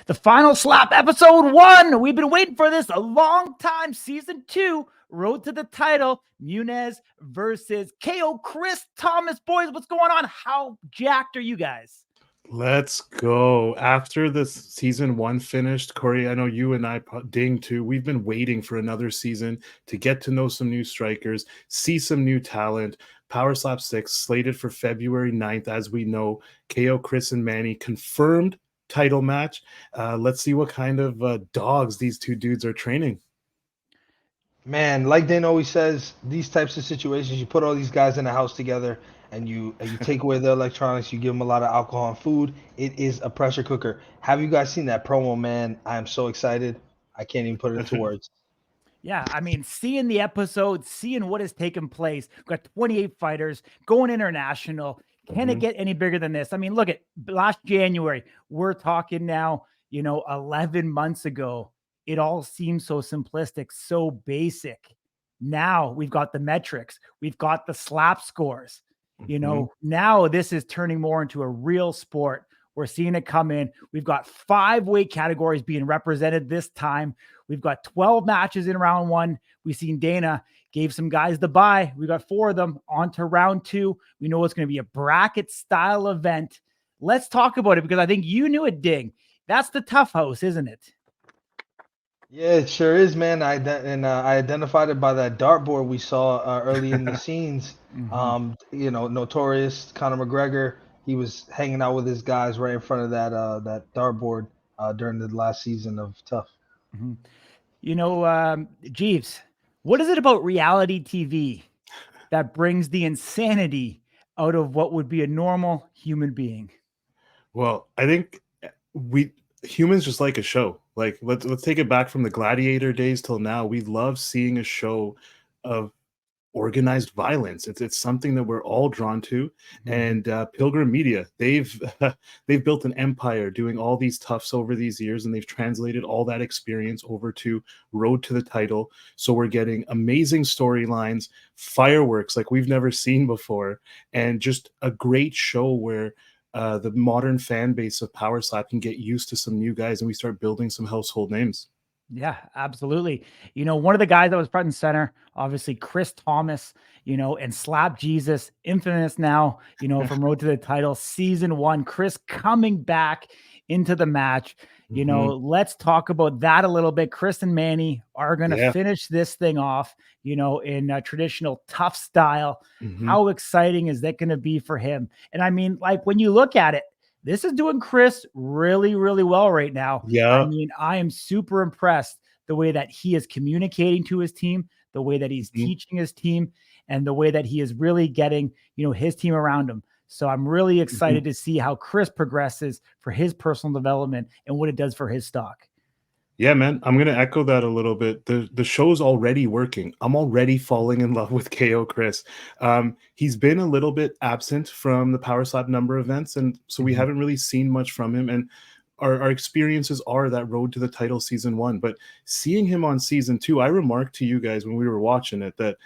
The final slap, episode 1. We've been waiting for this a long time. Season 2, road to the title. Muniz versus KO Chris Thomas. Boys, what's going on? How jacked are you guys? Let's go. After this season 1 finished, Corey, I know you and I ding too. We've been waiting for another season to get to know some new strikers, see some new talent. Power Slap 6 slated for February 9th. As we know, KO Chris and Manny confirmed title match. Let's see what kind of dogs these two dudes are training. Man, like Dane always says, these types of situations, you put all these guys in a house together and you take away their electronics, you give them a lot of alcohol and food. It is a pressure cooker. Have you guys seen that promo, man? I am so excited. I can't even put it into words. Yeah, I mean, seeing the episode, seeing what has taken place. We've got 28 fighters going international. Can it get any bigger than this? I mean, look at last January. We're talking now, 11 months ago. It all seems so simplistic, so basic. Now we've got the metrics. We've got the slap scores. Now this is turning more into a real sport. We're seeing it come in. We've got 5 weight categories being represented this time. We've got 12 matches in round 1. We've seen Dana gave some guys the bye. We got 4 of them on to round 2. We know it's going to be a bracket style event. Let's talk about it because I think you knew it, Ding. That's the tough house, isn't it? Yeah, it sure is, man. I identified it by that dartboard we saw early in the scenes. Notorious Conor McGregor. He was hanging out with his guys right in front of that dartboard during the last season of Tough. Jeeves, what is it about reality TV that brings the insanity out of what would be a normal human being? Well, I think humans just like a show. Like let's take it back from the gladiator days till now. We love seeing a show of organized violence. It's something that we're all drawn to. And Pilgrim Media, they've built an empire doing all these toughs over these years, and they've translated all that experience over to Road to the Title. So we're getting amazing storylines, fireworks like we've never seen before, and just a great show where the modern fan base of Power Slap can get used to some new guys, and we start building some household names. Yeah, absolutely. One of the guys that was front and center, obviously Chris Thomas, and Slap Jesus, infamous now, from Road to the Title, season 1, Chris coming back into the match. Let's talk about that a little bit. Chris and Manny are going to finish this thing off, in a traditional tough style. How exciting is that going to be for him? And I mean, like when you look at it, this is doing Chris really, really well right now. Yeah. I mean, I am super impressed the way that he is communicating to his team, the way that he's teaching his team, and the way that he is really getting, his team around him. So I'm really excited to see how Chris progresses for his personal development and what it does for his stock. Yeah, man, I'm going to echo that a little bit. The show's already working. I'm already falling in love with KO Chris. He's been a little bit absent from the Power Slap number events, and so we haven't really seen much from him. And our experiences are that Road to the Title season 1. But seeing him on season 2, I remarked to you guys when we were watching it that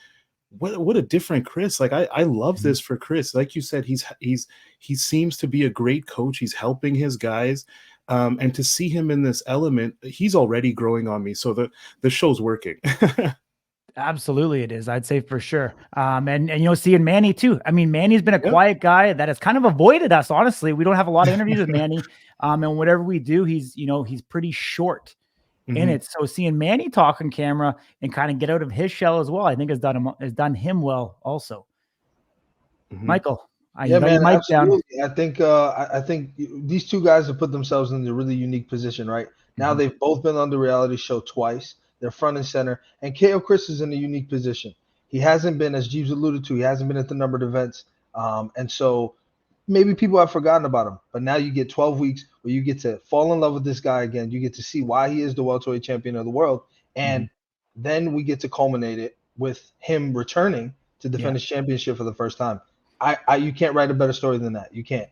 what a different Chris. Like I love this for Chris. Like you said, he seems to be a great coach. He's helping his guys. And to see him in this element, he's already growing on me. So the show's working. Absolutely, it is. I'd say for sure. And seeing Manny too. I mean, Manny's been a quiet guy that has kind of avoided us. Honestly, we don't have a lot of interviews with Manny. And whatever we do, he's pretty short in it. So seeing Manny talk on camera and kind of get out of his shell as well, I think has done him well also. Michael. Absolutely. I think these two guys have put themselves in a really unique position, right? Now they've both been on the reality show twice. They're front and center. And KO Chris is in a unique position. He hasn't been, as Jeeves alluded to, he hasn't been at the numbered events. And so maybe people have forgotten about him. But now you get 12 weeks where you get to fall in love with this guy again. You get to see why he is the welterweight champion of the world. And then we get to culminate it with him returning to defend his championship for the first time. You can't write a better story than that. You can't.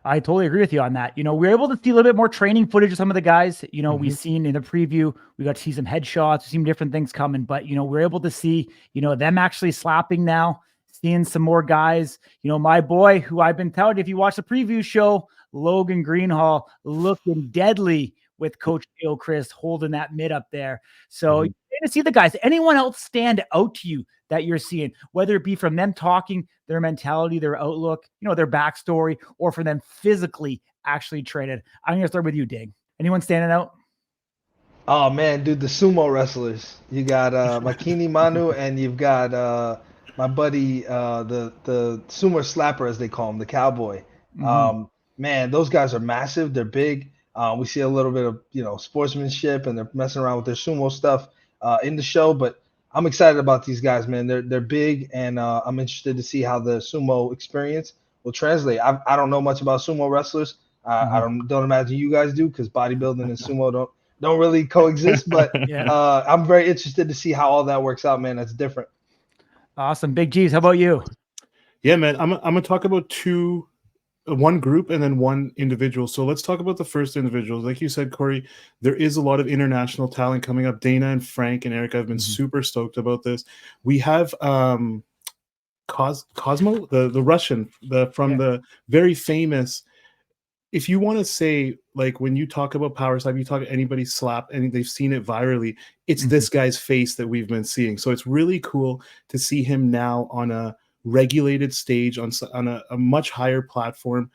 I totally agree with you on that. We're able to see a little bit more training footage of some of the guys, we've seen in the preview. We got to see some headshots, we've seen different things coming, but, we're able to see, them actually slapping now, seeing some more guys, my boy who I've been touting, if you watch the preview show, Logan Greenhalgh looking deadly with Coach K.O. Chris holding that mid up there. So you're going to see the guys. Anyone else stand out to you that you're seeing, whether it be from them talking, their mentality, their outlook, their backstory, or for them physically actually traded? I'm going to start with you, Dig. Anyone standing out? Oh man, dude, the sumo wrestlers. You got Makini Manu, and you've got my buddy, the sumo slapper as they call him, the cowboy. Man, those guys are massive. They're big. We see a little bit of sportsmanship, and they're messing around with their sumo stuff in the show. But I'm excited about these guys, man. They're big, and I'm interested to see how the sumo experience will translate. I don't know much about sumo wrestlers. I don't imagine you guys do, because bodybuilding and sumo don't really coexist, but I'm very interested to see how all that works out, man. That's different. Awesome. Big G's, how about you? Yeah, man, I'm gonna talk about one group and then one individual. So let's talk about the first individual. Like you said, Corey, there is a lot of international talent coming up. Dana and Frank and Eric have been super stoked about this. We have Cosmo, the Russian, from the very famous. If you want to say, like, when you talk about power slap, you talk anybody slap and they've seen it virally, it's this guy's face that we've been seeing. So it's really cool to see him now on a regulated stage, on a much higher platform.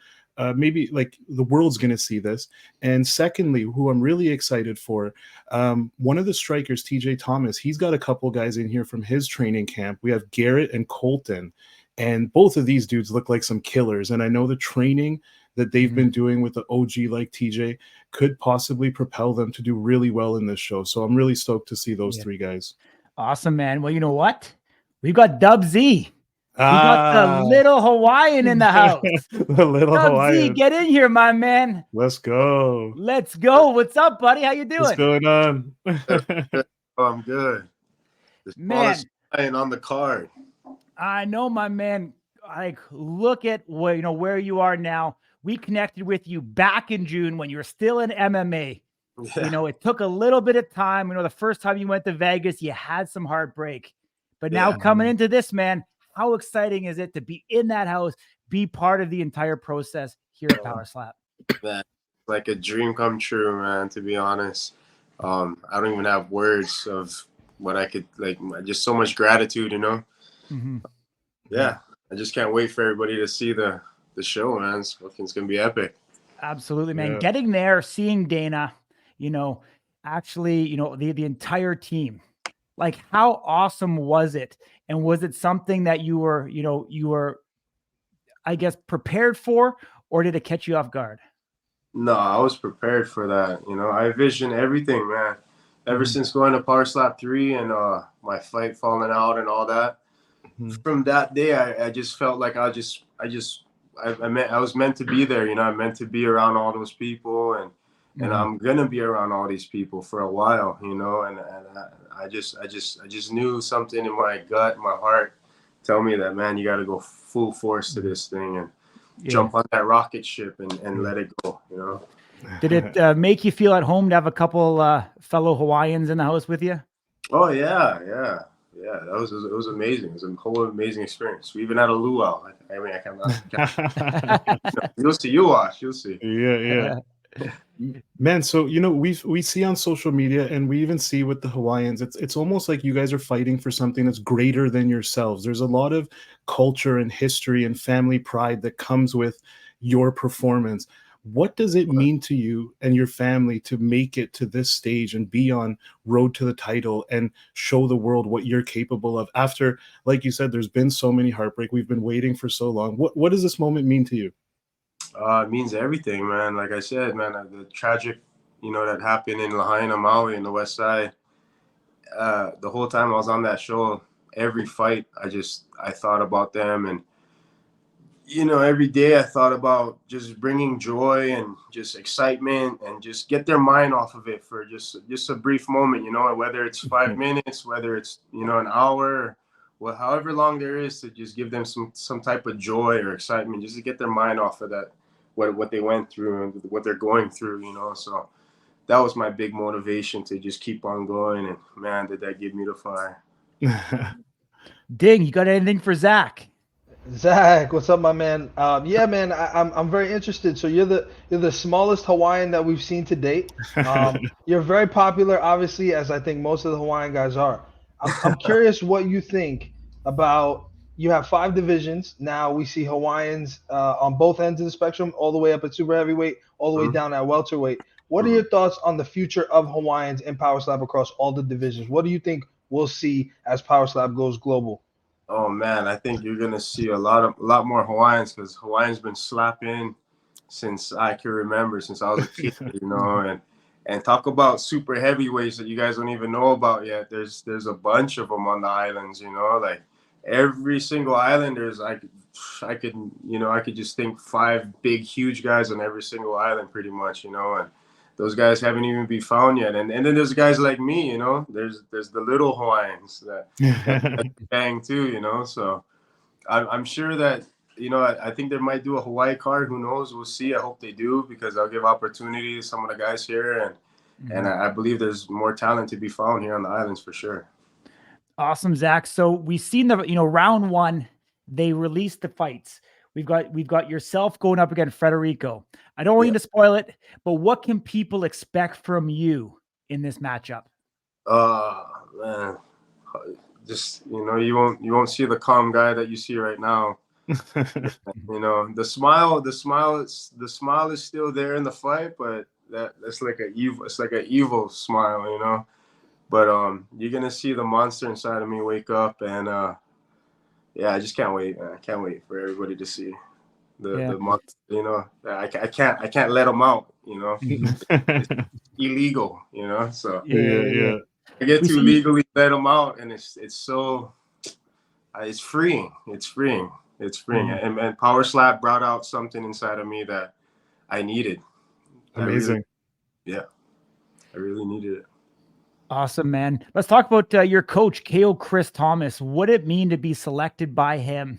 Maybe like the world's going to see this. And secondly, who I'm really excited for, one of the strikers, TJ Thomas, he's got a couple guys in here from his training camp. We have Garrett and Colton, and both of these dudes look like some killers. And I know the training that they've been doing with the OG like TJ could possibly propel them to do really well in this show. So I'm really stoked to see those three guys. Awesome, man. Well, you know what? We've got Dub Z. We got the little Hawaiian in the house. The little Dub Hawaiian. Z, get in here, my man. Let's go. Let's go. What's up, buddy? How you doing? What's going on? I'm good. The smallest Hawaiian on the card. I know, my man. Like, look at where you are now. We connected with you back in June when you were still in MMA. Yeah. It took a little bit of time. The first time you went to Vegas, you had some heartbreak. But now coming into this, man, how exciting is it to be in that house, be part of the entire process here at Power Slap? Man, like a dream come true, man, to be honest. I don't even have words of what I could, just so much gratitude, Yeah, I just can't wait for everybody to see the show, man. It's gonna be epic. Absolutely, man. Getting there, seeing Dana, actually, the entire team. Like, how awesome was it? And was it something that you were, I guess, prepared for, or did it catch you off guard? No, I was prepared for that. I envisioned everything, man. Ever since going to Power Slap 3 and my fight falling out and all that. From that day, I just felt like I was meant to be there. I meant to be around all those people, and I'm gonna be around all these people for a while. And I just knew something in my gut, my heart, tell me that, man, you got to go full force to this thing and jump on that rocket ship and let it go. Did it make you feel at home to have a couple fellow Hawaiians in the house with you? Oh yeah. It was amazing. It was a whole amazing experience. We even had a luau. I can't. You'll watch. You'll see. Yeah. Man, so we see on social media, and we even see with the Hawaiians, it's almost like you guys are fighting for something that's greater than yourselves. There's a lot of culture and history and family pride that comes with your performance. What does it mean to you and your family to make it to this stage and be on road to the title and show the world what you're capable of after, like you said, there's been so many heartbreak. We've been waiting for so long. What does this moment mean to you? It means everything, man. Like I said, man, the tragic, that happened in Lahaina, Maui, in the West Side. The whole time I was on that show, every fight, I thought about them, and every day I thought about just bringing joy and just excitement and just get their mind off of it for just a brief moment, whether it's 5 minutes, whether it's, an hour, however long there is, to just give them some type of joy or excitement, just to get their mind off of that, what they went through and what they're going through, So that was my big motivation to just keep on going. And man, did that give me the fire. Ding, you got anything for Zach? Zach, what's up, my man? Yeah, man, I'm very interested. So you're the smallest Hawaiian that we've seen to date. You're very popular, obviously, as I think most of the Hawaiian guys are. I'm curious what you think about. You have 5 divisions now. We see Hawaiians on both ends of the spectrum, all the way up at super heavyweight, all the way down at welterweight. What are your thoughts on the future of Hawaiians in Power Slap across all the divisions? What do you think we'll see as Power Slap goes global? Oh man, I think you're gonna see a lot more Hawaiians, because Hawaiians been slapping since I can remember, since I was a kid, and talk about super heavyweights that you guys don't even know about yet. There's a bunch of them on the islands, like every single island. I could just think 5 big huge guys on every single island pretty much, and those guys haven't even been found yet. And then there's guys like me, there's the little Hawaiians that bang too, So I'm sure that, I think they might do a Hawaii card. Who knows? We'll see. I hope they do, because I'll give opportunity to some of the guys here. And I believe there's more talent to be found here on the islands for sure. Awesome, Zach. So we've seen round 1, they released the fights. We've got yourself going up against Federico. I don't want you to spoil it, but what can people expect from you in this matchup? Man, just you won't see the calm guy that you see right now. The smile is still there in the fight, but that's like an evil smile, But you're gonna see the monster inside of me wake up, and I just can't wait. I can't wait for everybody to see the monster. I can't let them out. It's illegal. So Yeah. I get to legally let them out, and it's so it's freeing. It's freeing. And Power Slap brought out something inside of me that I needed. Amazing. I really needed it. Awesome, man. Let's talk about your coach, KO Chris Thomas. What did it mean to be selected by him,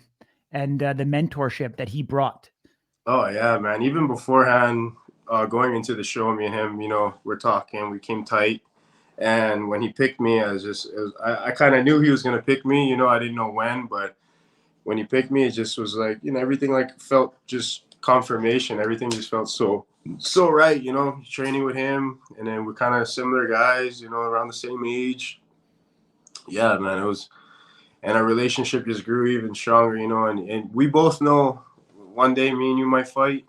and the mentorship that he brought? Oh yeah, man. Even beforehand, going into the show, me and him, we're talking. We came tight, and when he picked me, I kind of knew he was gonna pick me. I didn't know when, but when he picked me, it just was like, everything felt just confirmation. Everything just felt so right, training with him, and then we're kind of similar guys, around the same age. Yeah, man, it was, and our relationship just grew even stronger, and we both know one day me and you might fight,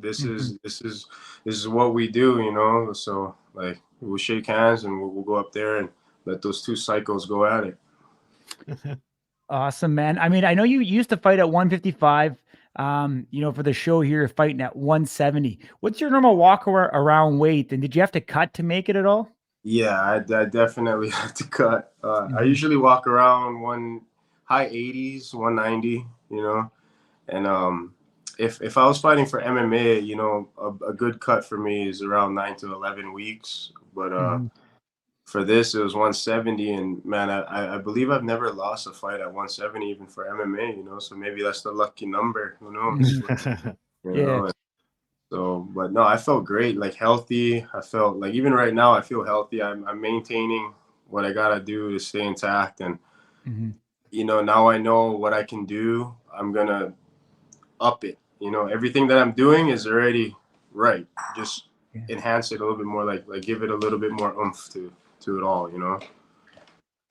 this is what we do, so we'll shake hands and we'll go up there and let those 2 cycles go at it. Awesome, man. I mean, I know you used to fight at 155. For the show here, you're fighting at 170. What's your normal walk around weight? And did you have to cut to make it at all? Yeah, I definitely have to cut. I usually walk around high 80s, 190, and if I was fighting for MMA, a good cut for me is around 9 to 11 weeks. But for this, it was 170, and man, I believe I've never lost a fight at 170, even for MMA, so maybe that's the lucky number, who knows? So, but no, I felt great, healthy. I felt even right now, I feel healthy. I'm maintaining what I gotta do to stay intact, and now I know what I can do. I'm gonna up it. Everything that I'm doing is already right. Just enhance it a little bit more, give it a little bit more oomph to it all,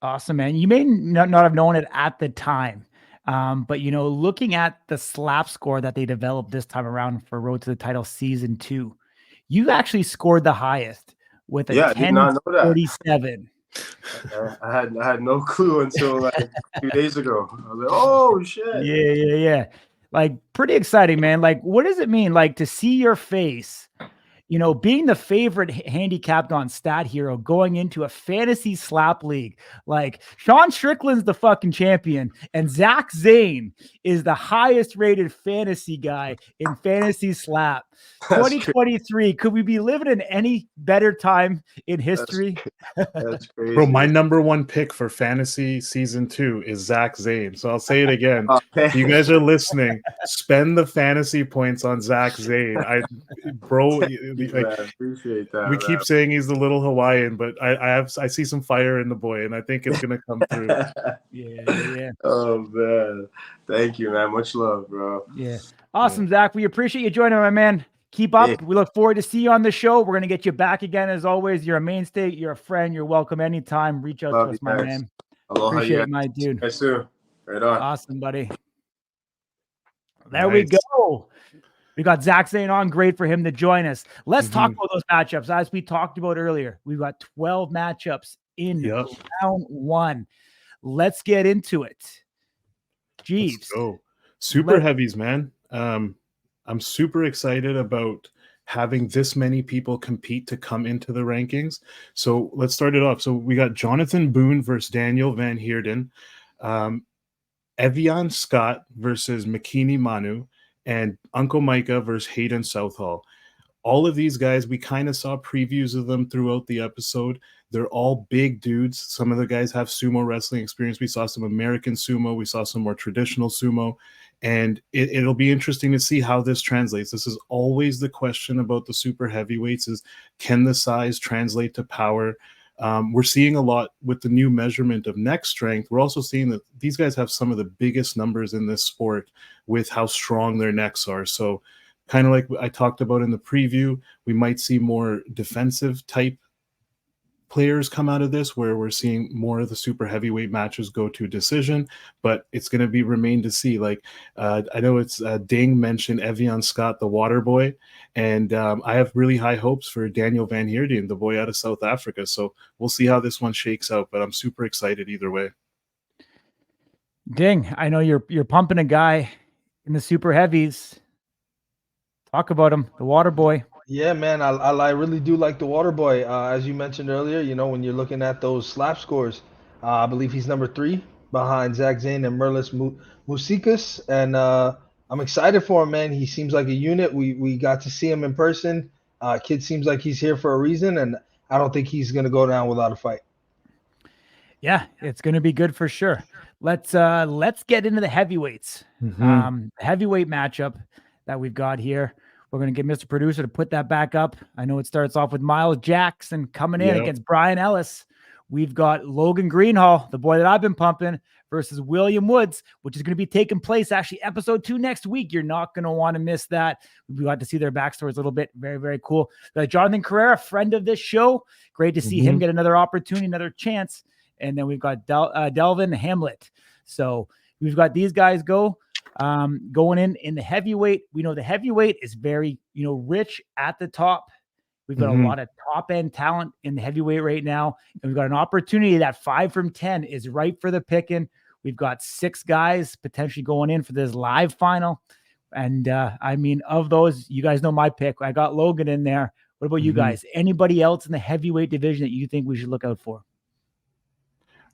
Awesome, man. You may not have known it at the time, but looking at the slap score that they developed this time around for Road to the Title Season 2, you actually scored the highest with a 1047. I had no clue until 2 days ago. I was like, oh shit. Yeah. Pretty exciting, man. What does it mean to see your face, being the favorite handicapped on Stat Hero going into a fantasy slap league? Sean Strickland's the fucking champion, and Zach Zayn is the highest rated fantasy guy in fantasy slap. 2023. Could we be living in any better time in history? That's crazy. Bro, my number 1 pick for fantasy season 2 is Zach Zayn. So I'll say it again. If you guys are listening, spend the fantasy points on Zach Zayn. you, like, man. Appreciate that. we keep saying he's the little Hawaiian, but I see some fire in the boy, and I think it's gonna come through. Yeah. Oh man, thank you, man. Much love, bro. Yeah. Awesome, Zach. We appreciate you joining, my man. Keep up. Yeah. We look forward to see you on the show. We're gonna get you back again as always. You're a mainstay. You're a friend. You're welcome anytime. Reach out Love to us, you my guys. man. Aloha, Appreciate you it, my dude. guys too. Right on. Awesome, buddy. There we Nice. go. We got Zach Zayn on. Great for him to join us. Let's talk Mhm. about those matchups. As we talked about earlier, we've got 12 matchups in Yep. round one. Let's get into it. Let's Jeeves. go. Super heavies, man. I'm super excited about having this many people compete to come into the rankings. So let's start it off. So we got Jonathan Boone versus Daniel Van Heerden, Evian Scott versus Makini Manu, and Uncle Micah versus Hayden Southall. All of these guys, we kind of saw previews of them throughout the episode. They're all big dudes. Some of the guys have sumo wrestling experience. We saw some American sumo. We saw some more traditional sumo. And it'll be interesting to see how this translates. This is always the question about the super heavyweights is, can the size translate to power? We're seeing a lot with the new measurement of neck strength. We're also seeing that these guys have some of the biggest numbers in this sport with how strong their necks are. So kind of like I talked about in the preview, we might see more defensive type players come out of this, where we're seeing more of the super heavyweight matches go to decision, but it's going to be remain to see. Like I know it's Ding mentioned Evian Scott, the water boy, and I have really high hopes for Daniel Van Heerden, the boy out of South Africa. So we'll see how this one shakes out, but I'm super excited either way. Ding, I know you're pumping a guy in the super heavies. Talk about him, the water boy. Yeah, man, I really do like the water boy. As you mentioned earlier, you know, when you're looking at those slap scores, I believe he's number 3 behind Zach Zayn and Merlis Musikas. And I'm excited for him, man. He seems like a unit. We got to see him in person. Kid seems like he's here for a reason, and I don't think he's going to go down without a fight. Yeah, it's going to be good for sure. Let's get into the heavyweights. Heavyweight matchup that we've got here. We're going to get Mr. Producer to put that back up. I know it starts off with Miles Jackson coming in against Brian Ellis. We've got Logan Greenhalgh, the boy that I've been pumping, versus William Woods, which is going to be taking place actually episode 2 next week. You're not going to want to miss that. We got to see their backstories a little bit. Very, very cool. Jonathan Carrera, friend of this show. Great to see him get another opportunity, another chance. And then we've got Delvin Hamlet. So we've got these guys going in the heavyweight. We know the heavyweight is very, rich at the top. We've got a lot of top end talent in the heavyweight right now. And we've got an opportunity that 5 from 10 is ripe for the picking. We've got 6 guys potentially going in for this live final. And of those, you guys know my pick. I got Logan in there. What about you guys? Anybody else in the heavyweight division that you think we should look out for?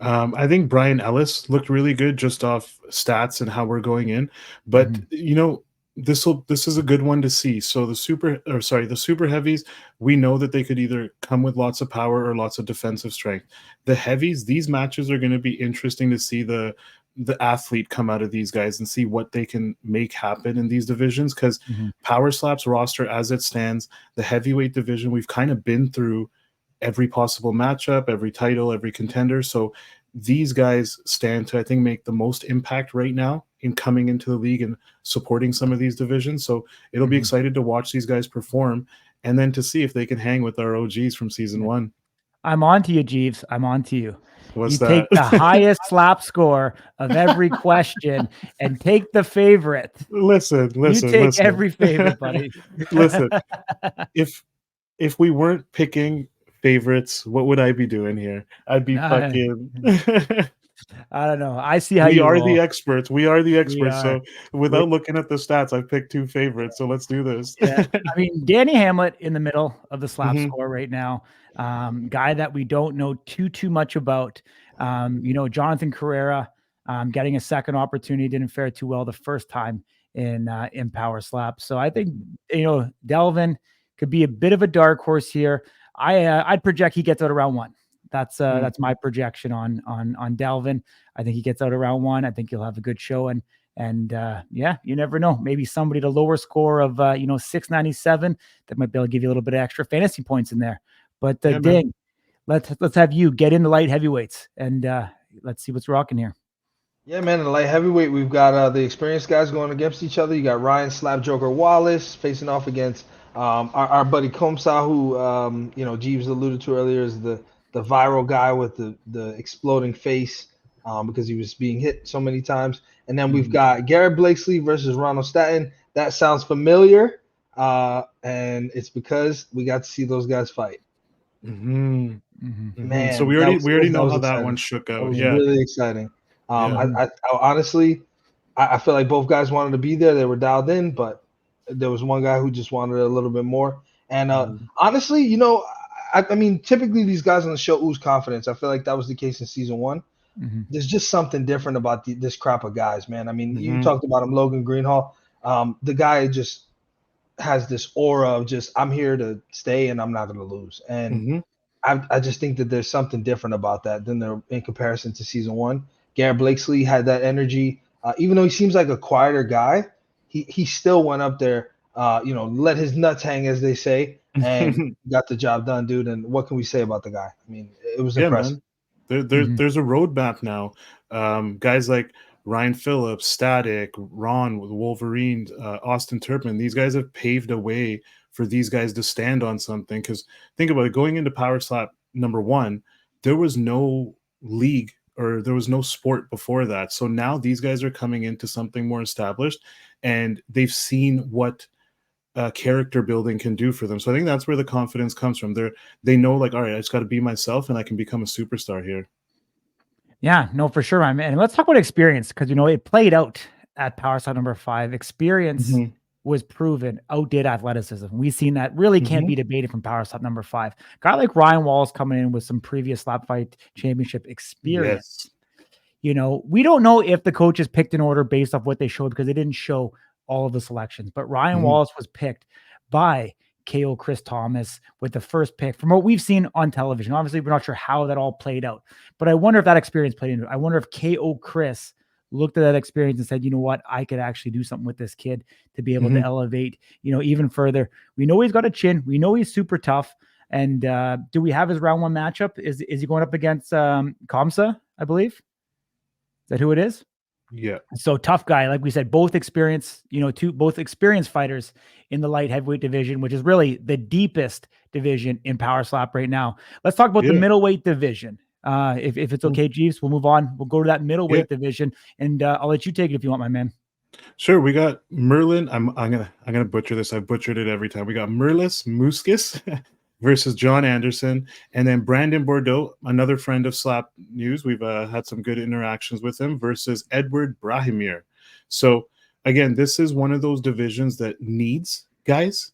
I think Brian Ellis looked really good just off stats and how we're going in, but this is a good one to see. So the super heavies, we know that they could either come with lots of power or lots of defensive strength. The heavies, these matches are going to be interesting to see the athlete come out of these guys and see what they can make happen in these divisions, because Power Slap's roster as it stands, the heavyweight division, we've kind of been through every possible matchup, every title, every contender. So these guys stand to, I think, make the most impact right now in coming into the league and supporting some of these divisions. So it'll be excited to watch these guys perform and then to see if they can hang with our OGs from season 1. I'm on to you, Jeeves. I'm on to you. What's you that? Take the highest slap score of every question and take the favorite. Listen. You take every favorite, buddy. Listen, if we weren't picking favorites, what would I be doing here? I'd be fucking I don't know. I see how we you are roll. the experts. We are the experts. are. So without looking at the stats, I've picked 2 favorites. So let's do this. Danny Hamlet in the middle of the slap score right now. Guy that we don't know too much about. Jonathan Carrera getting a second opportunity, didn't fare too well the first time in Power Slap. So I think Delvin could be a bit of a dark horse here. I'd project he gets out around 1. That's my projection on Delvin. I think he gets out around 1. I think he'll have a good show, and And yeah, you never know. Maybe somebody at a lower score of 697 that might be able to give you a little bit of extra fantasy points in there. But Ding, let's have you get in the light heavyweights and let's see what's rocking here. Yeah, man, in the light heavyweight, we've got the experienced guys going against each other. You got Ryan Slap Joker Wallace facing off against our buddy Komsa, who Jeeves alluded to earlier, is the viral guy with the exploding face because he was being hit so many times. And then we've got Garrett Blakesslee versus Ronald Staton. That sounds familiar, and it's because we got to see those guys fight. Man, Man, so we already know how that one shook out. That was Yeah, really exciting. I honestly, I feel like both guys wanted to be there. They were dialed in, but there was one guy who just wanted a little bit more. And honestly, I mean, typically these guys on the show ooze confidence. I feel like that was the case in season 1. There's just something different about this crop of guys, man. I mean, you talked about him, Logan Greenhalgh. The guy just has this aura of just, I'm here to stay and I'm not going to lose. And I just think that there's something different about that than in comparison to season 1. Garrett Blakesslee had that energy. Even though he seems like a quieter guy, he still went up there, let his nuts hang, as they say, and got the job done, dude. And what can we say about the guy? I mean, it was impressive. Man. There's a roadmap now. Guys like Ryan Phillips, Static, Ron with Wolverine, Austin Turpin, these guys have paved a way for these guys to stand on something. Because think about it, going into Power Slap number 1, there was no league or there was no sport before that. So now these guys are coming into something more established, and they've seen what character building can do for them. So I think that's where the confidence comes from. They know, like, all right, I just got to be myself and I can become a superstar here. Yeah, no, for sure, man. And let's talk about experience, because it played out at Power Slap number 5. Experience was proven, outdid athleticism. We've seen that really can't be debated from Power Slap number 5. Guy like Ryan Wallace coming in with some previous slap fight championship experience. Yes. We don't know if the coaches picked an order based off what they showed, because they didn't show all of the selections. But Ryan Wallace was picked by KO Chris Thomas with the first pick from what we've seen on television. Obviously, we're not sure how that all played out, but I wonder if that experience played into it. I wonder if KO Chris looked at that experience and said, you know what, I could actually do something with this kid to be able to elevate, even further. We know he's got a chin. We know he's super tough. And do we have his round 1 matchup? Is he going up against Kamsa, I believe? Is that who it is? Yeah. So tough guy, like we said, both experienced fighters in the light heavyweight division, which is really the deepest division in Power Slap right now. Let's talk about the middleweight division. If it's okay, Jeeves, we'll move on. We'll go to that middleweight division, and I'll let you take it if you want, my man. Sure. We got Merlin. I'm gonna butcher this. I've butchered it every time. We got Merlis Muskis versus John Anderson, and then Brandon Bordeaux, another friend of Slap News. We've had some good interactions with him, versus Edward Brahimir. So again, this is one of those divisions that needs guys.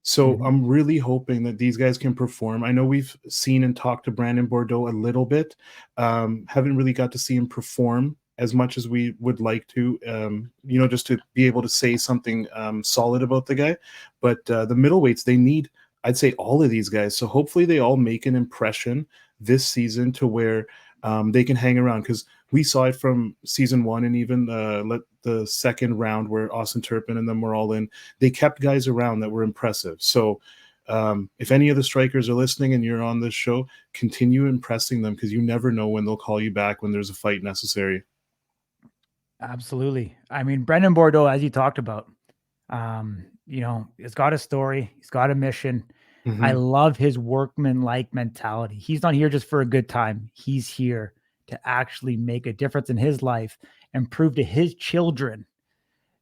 So I'm really hoping that these guys can perform. I know we've seen and talked to Brandon Bordeaux a little bit. Haven't really got to see him perform as much as we would like to, just to be able to say something solid about the guy. But the middleweights, they need, I'd say, all of these guys. So hopefully they all make an impression this season to where they can hang around, because we saw it from season 1 and even the second round where Austin Turpin and them were all in. They kept guys around that were impressive. So if any of the strikers are listening and you're on this show, continue impressing them, because you never know when they'll call you back when there's a fight necessary. Absolutely. I mean, Brendan Bordeaux, as you talked about, he's got a story. He's got a mission. I love his workman-like mentality. He's not here just for a good time. He's here to actually make a difference in his life and prove to his children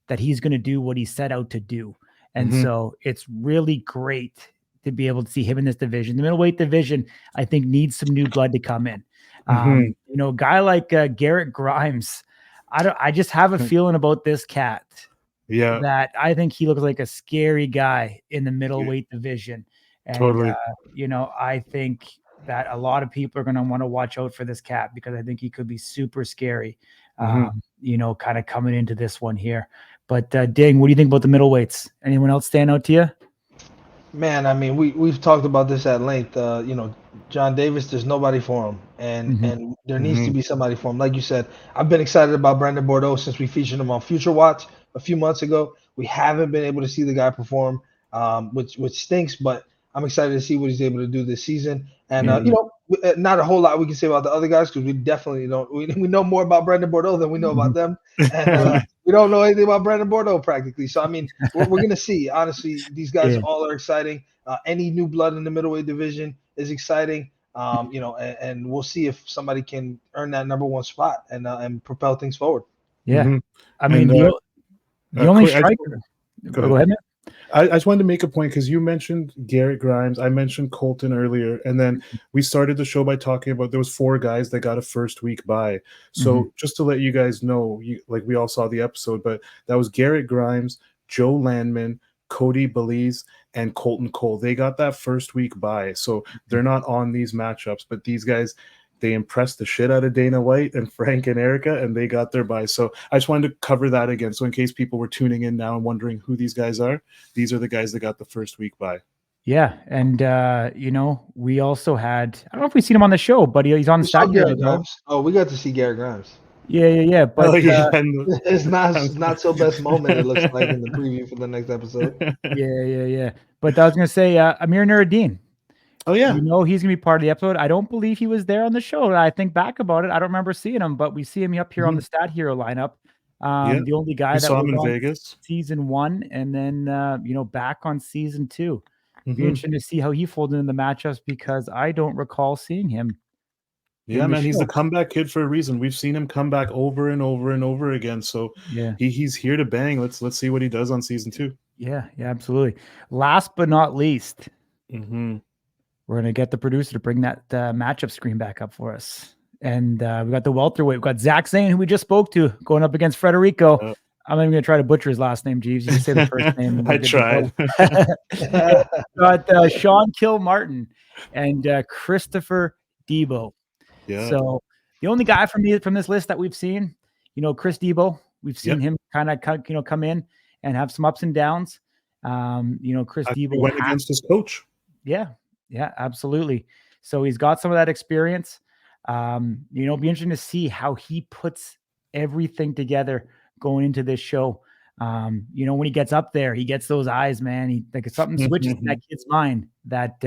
that he's going to do what he set out to do. And so it's really great to be able to see him in this division. The middleweight division, I think, needs some new blood to come in. A guy like Garrett Grimes, I just have a feeling about this cat. Yeah, that I think he looks like a scary guy in the middleweight division. And, totally. I think that a lot of people are going to want to watch out for this cat, because I think he could be super scary, kind of coming into this one here. But Ding, what do you think about the middleweights? Anyone else stand out to you? Man, I mean, we've talked about this at length. John Davis, there's nobody for him. and there needs to be somebody for him. Like you said, I've been excited about Brandon Bordeaux since we featured him on Future Watch a few months ago. We haven't been able to see the guy perform, which stinks, but I'm excited to see what he's able to do this season. And not a whole lot we can say about the other guys because we definitely don't. We know more about Brandon Bordeaux than we know about them, and we don't know anything about Brandon Bordeaux practically. So I mean, we're gonna see. Honestly, these guys all are exciting. Any new blood in the middleweight division is exciting. And we'll see if somebody can earn that number one spot and propel things forward. Yeah, I mean the only striker. Go ahead, man. I just wanted to make a point because you mentioned Garrett Grimes. I mentioned Colton earlier. And then we started the show by talking about there was 4 guys that got a first week bye. So just to let you guys know, like we all saw the episode, but that was Garrett Grimes, Joe Landman, Cody Belize, and Colton Cole. They got that first week bye. So they're not on these matchups, but these guys, they impressed the shit out of Dana White and Frank and Erica, and they got their bye. So I just wanted to cover that again. So in case people were tuning in now and wondering who these guys are, these are the guys that got the first week bye. Yeah, and we also had, I don't know if we've seen him on the show, but he's on the stat here. Oh, we got to see Garrett Grimes. Yeah. But it's not so best moment, it looks like, in the preview for the next episode. Yeah. But I was gonna say Amir Nuruddin. Oh yeah, he's gonna be part of the episode. I don't believe he was there on the show. I think back about it, I don't remember seeing him, but we see him up here on the Stat Hero lineup. The only guy that saw him was in on Vegas season 1, and then back on season 2. Be interesting to see how he folded in the matchups because I don't recall seeing him. Yeah, man, he's the comeback kid for a reason. We've seen him come back over and over and over again. So yeah, he's here to bang. Let's see what he does on season 2. Yeah, absolutely. Last but not least, we're going to get the producer to bring that matchup screen back up for us. And we got the welterweight. We've got Zach Zayn, who we just spoke to, going up against Federico. I'm even going to try to butcher his last name, Jeeves. You can say the first name. I tried. Got Sean Kill Martin and Christopher Debo. Yeah. So the only guy from this list that we've seen, Chris Debo, we've seen him kind of come in and have some ups and downs. Chris Debo went against his coach. Yeah, absolutely. So he's got some of that experience. Be interesting to see how he puts everything together going into this show. When he gets up there, he gets those eyes, man. Something switches in that kid's mind that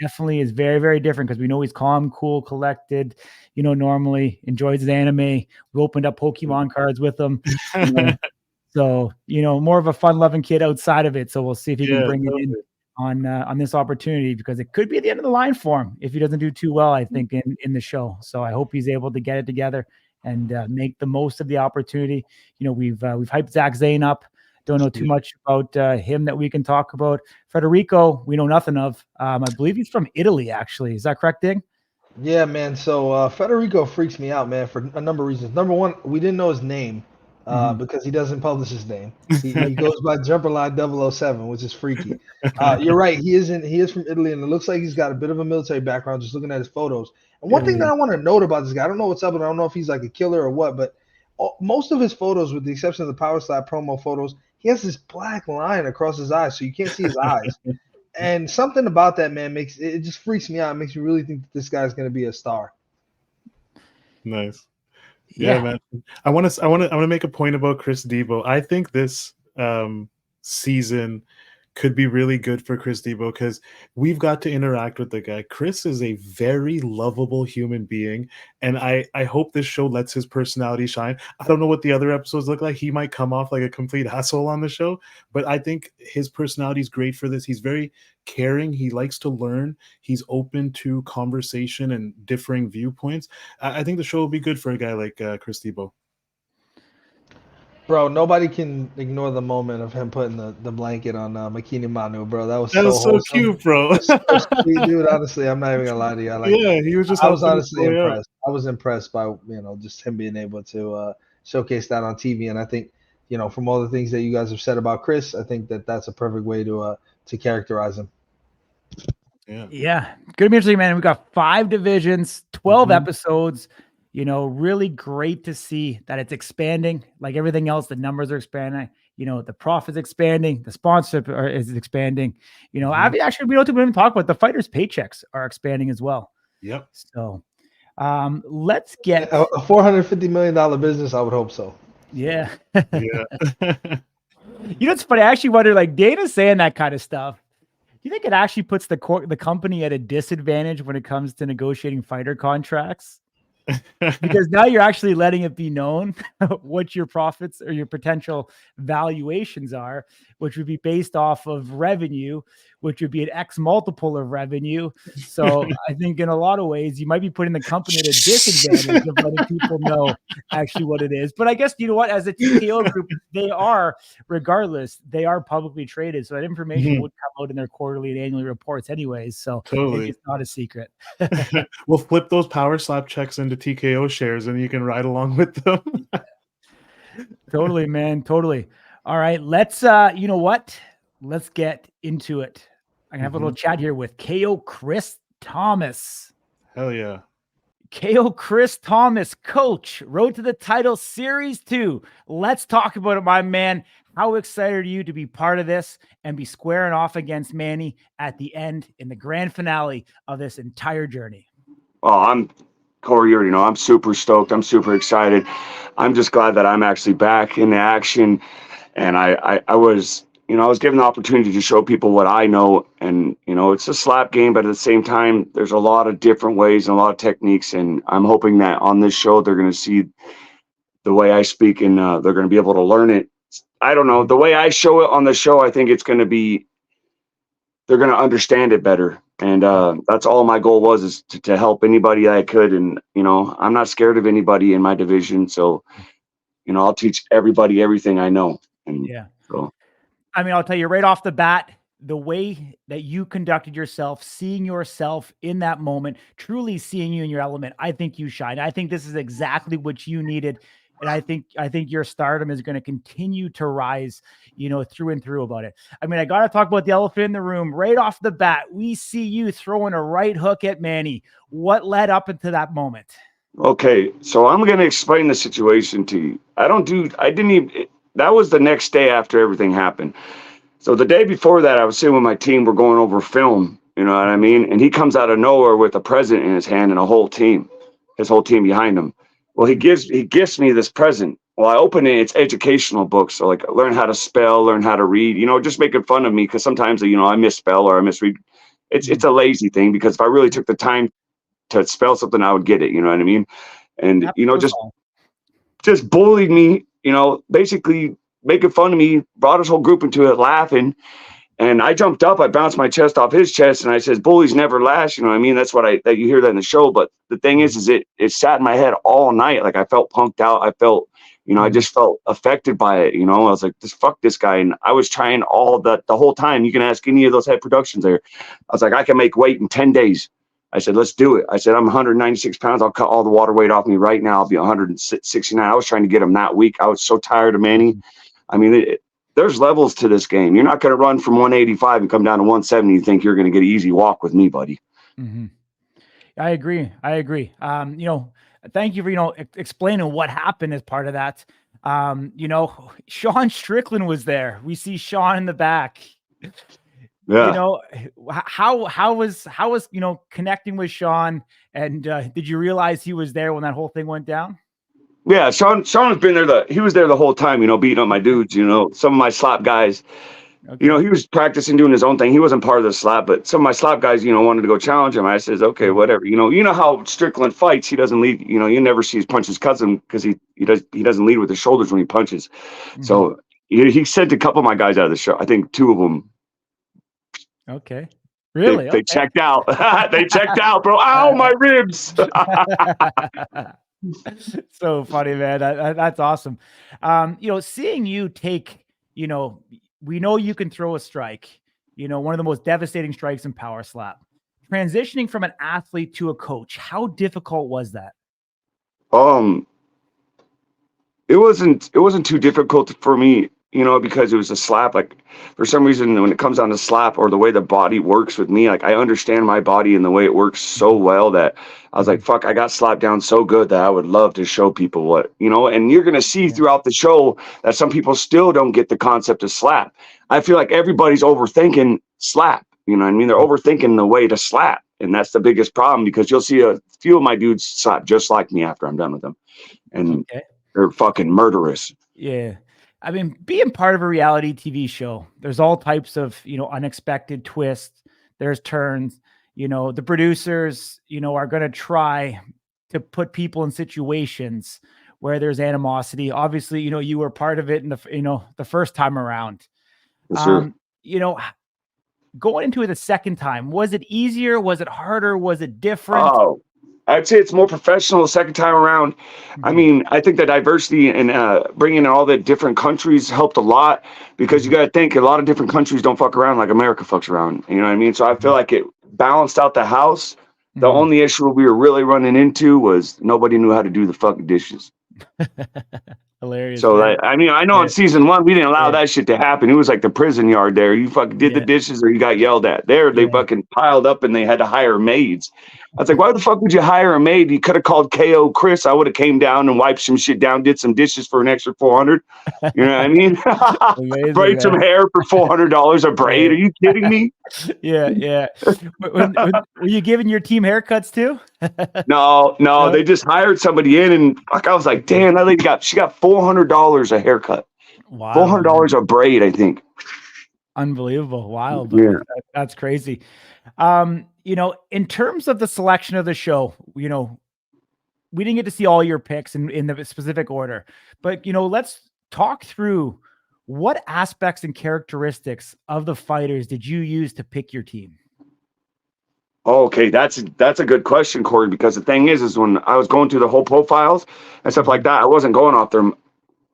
definitely is very, very different because we know he's calm, cool, collected, normally enjoys his anime. We opened up Pokemon cards with him. So, more of a fun-loving kid outside of it. So we'll see if he can bring it in on this opportunity because it could be the end of the line for him if he doesn't do too well, I think, in the show. So I hope he's able to get it together and make the most of the opportunity. We've hyped Zach Zayn up. Don't know too much about him that we can talk about. Federico, we know nothing of. I believe he's from Italy, actually. Is that correct, Ding? Yeah, man. So Federico freaks me out, man, for a number of reasons. Number one, we didn't know his name. Because he doesn't publish his name. He goes by Jumperline 007, which is freaky. You're right. He is from Italy, and it looks like he's got a bit of a military background just looking at his photos. And one thing that I want to note about this guy, I don't know what's up, and I don't know if he's like a killer or what, but most of his photos, with the exception of the Power Slap promo photos, he has this black line across his eyes, so you can't see his eyes. And something about that, man, it just freaks me out. It makes me really think that this guy's going to be a star. Nice. Yeah, man. I want to make a point about Chris Debo. I think this season could be really good for Chris Debo because we've got to interact with the guy. Chris is a very lovable human being, and I hope this show lets his personality shine. I don't know what the other episodes look like. He might come off like a complete asshole on the show, but I think his personality is great for this. He's very caring. He likes to learn. He's open to conversation and differing viewpoints. I think the show will be good for a guy like Chris Debo. Bro, nobody can ignore the moment of him putting the blanket on Makini Manu, bro. That was so cute, bro. So sweet, dude. Honestly, I'm not even gonna lie to you. He was just. I was honestly impressed. I was impressed by just him being able to showcase that on TV, and I think from all the things that you guys have said about Chris, I think that that's a perfect way to characterize him. Yeah, gonna be interesting, man. We got 5 divisions, 12 episodes. Really great to see that it's expanding. Like everything else, the numbers are expanding. The profit's expanding. The sponsorship is expanding. Actually, we don't even talk about the fighters' paychecks are expanding as well. Yep. So, Let's get a $450 million business. I would hope so. Yeah. Yeah. You know, it's funny. I actually wonder, like Dana's saying that kind of stuff. Do you think it actually puts the company at a disadvantage when it comes to negotiating fighter contracts? Because now you're actually letting it be known what your profits or your potential valuations are, which would be based off of revenue, which would be an X multiple of revenue. So I think in a lot of ways, you might be putting the company at a disadvantage of letting people know actually what it is. But I guess, you know what, as a TKO group, they are publicly traded. So that information would come out in their quarterly and annual reports anyways. So maybe it's not a secret. We'll flip those power slap checks into TKO shares and you can ride along with them. Totally, man. Totally. All right. Let's, you know what? Let's get into it. I have a little chat here with KO Chris Thomas. Hell yeah. KO Chris Thomas, coach, Road to the Title Series 2. Let's talk about it, my man. How excited are you to be part of this and be squaring off against Manny at the end in the grand finale of this entire journey? Oh, Corey, you already know, I'm super stoked. I'm super excited. I'm just glad that I'm actually back in the action. And I was given the opportunity to show people what I know. And, you know, it's a slap game, but at the same time, there's a lot of different ways and a lot of techniques. And I'm hoping that on this show, they're going to see the way I speak and they're going to be able to learn it. I don't know. The way I show it on the show, I think it's going to be, they're going to understand it better. And that's all my goal was, is to help anybody I could. And, you know, I'm not scared of anybody in my division. So, you know, I'll teach everybody everything I know. And yeah. So, I mean, I'll tell you right off the bat, the way that you conducted yourself, seeing yourself in that moment, truly seeing you in your element, I think you shine. I think this is exactly what you needed. And I think your stardom is going to continue to rise, you know, through and through about it. I mean, I got to talk about the elephant in the room right off the bat. We see you throwing a right hook at Manny. What led up into that moment? Okay. So I'm going to explain the situation to you. That was the next day after everything happened. So the day before that, I was sitting with my team. We're going over film, you know what I mean? And he comes out of nowhere with a present in his hand and his whole team behind him. Well, he gifts me this present. Well, I open it, it's educational books. So like learn how to spell, learn how to read, you know, just making fun of me. Cause sometimes, you know, I misspell or I misread. It's a lazy thing, because if I really took the time to spell something, I would get it. You know what I mean? And, you know, just bullied me, you know, basically making fun of me, brought his whole group into it laughing. And I jumped up, I bounced my chest off his chest, and I says, bullies never last. You know what I mean? That's what that you hear that in the show. But the thing is it sat in my head all night. Like I felt punked out. I felt, you know, I just felt affected by it. You know, I was like, fuck this guy. And I was trying all that the whole time. You can ask any of those head productions there. I was like, I can make weight in 10 days. I said, let's do it. I said, I'm 196 pounds. I'll cut all the water weight off me right now. I'll be 169. I was trying to get him that week. I was so tired of Manny. I mean, there's levels to this game. You're not going to run from 185 and come down to 170 and think you're going to get an easy walk with me, buddy. Mm-hmm. I agree. You know, thank you for, you know, explaining what happened as part of that. You know, Sean Strickland was there. We see Sean in the back. Yeah. You know, how was, you know, connecting with Sean, and did you realize he was there when that whole thing went down? Yeah, Sean has been there. He was there the whole time, you know, beating up my dudes, you know, some of my slap guys. Okay. You know, he was practicing doing his own thing. He wasn't part of the slap, but some of my slap guys, you know, wanted to go challenge him. I says, okay, whatever. You know how Strickland fights. He doesn't lead. You know, you never see his punches cousin, because he doesn't lead with his shoulders when he punches. Mm-hmm. So he sent a couple of my guys out of the show. I think 2 of them. Okay. Really? They checked out. They checked out, bro. Ow, my ribs. So funny, man. That's awesome. You know, seeing you take, you know, we know you can throw a strike, you know, one of the most devastating strikes in power slap. Transitioning from an athlete to a coach, how difficult was that? It wasn't too difficult for me, you know, because it was a slap. Like for some reason, when it comes down to slap or the way the body works with me, like I understand my body and the way it works so well that I was like, fuck, I got slapped down so good that I would love to show people what, you know, and you're going to see throughout the show that some people still don't get the concept of slap. I feel like everybody's overthinking slap. You know what I mean? They're overthinking the way to slap. And that's the biggest problem, because you'll see a few of my dudes slap just like me after I'm done with them. And they're fucking murderous. Yeah. I mean, being part of a reality TV show, there's all types of, unexpected twists. There's turns, the producers, are going to try to put people in situations where there's animosity. Obviously, you were part of it in the first time around. Yes, sir. Going into it the second time, was it easier? Was it harder? Was it different? Oh, I'd say it's more professional the second time around. I mean, I think the diversity and bringing in all the different countries helped a lot, because you got to think a lot of different countries don't fuck around like America fucks around. You know what I mean? So I feel like it balanced out the house. The only issue we were really running into was nobody knew how to do the fucking dishes. Hilarious. So I know in season 1 we didn't allow that shit to happen. It was like the prison yard there. You fucking did the dishes or you got yelled at. There they fucking piled up and they had to hire maids. I was like, why the fuck would you hire a maid? You could have called KO Chris. I would have came down and wiped some shit down, did some dishes for an extra $400. You know what I mean? Braid some hair for $400 a braid. Are you kidding me? Yeah. Were you giving your team haircuts too? No, they just hired somebody in, and fuck, I was like, damn, that lady got $400 a haircut. Wow. $400 a braid, I think. Unbelievable. Wild. Yeah. That's crazy. In terms of the selection of the show, we didn't get to see all your picks in the specific order, but let's talk through what aspects and characteristics of the fighters did you use to pick your team? Okay, that's a good question, Corey, because the thing is when I was going through the whole profiles and stuff like that, I wasn't going off them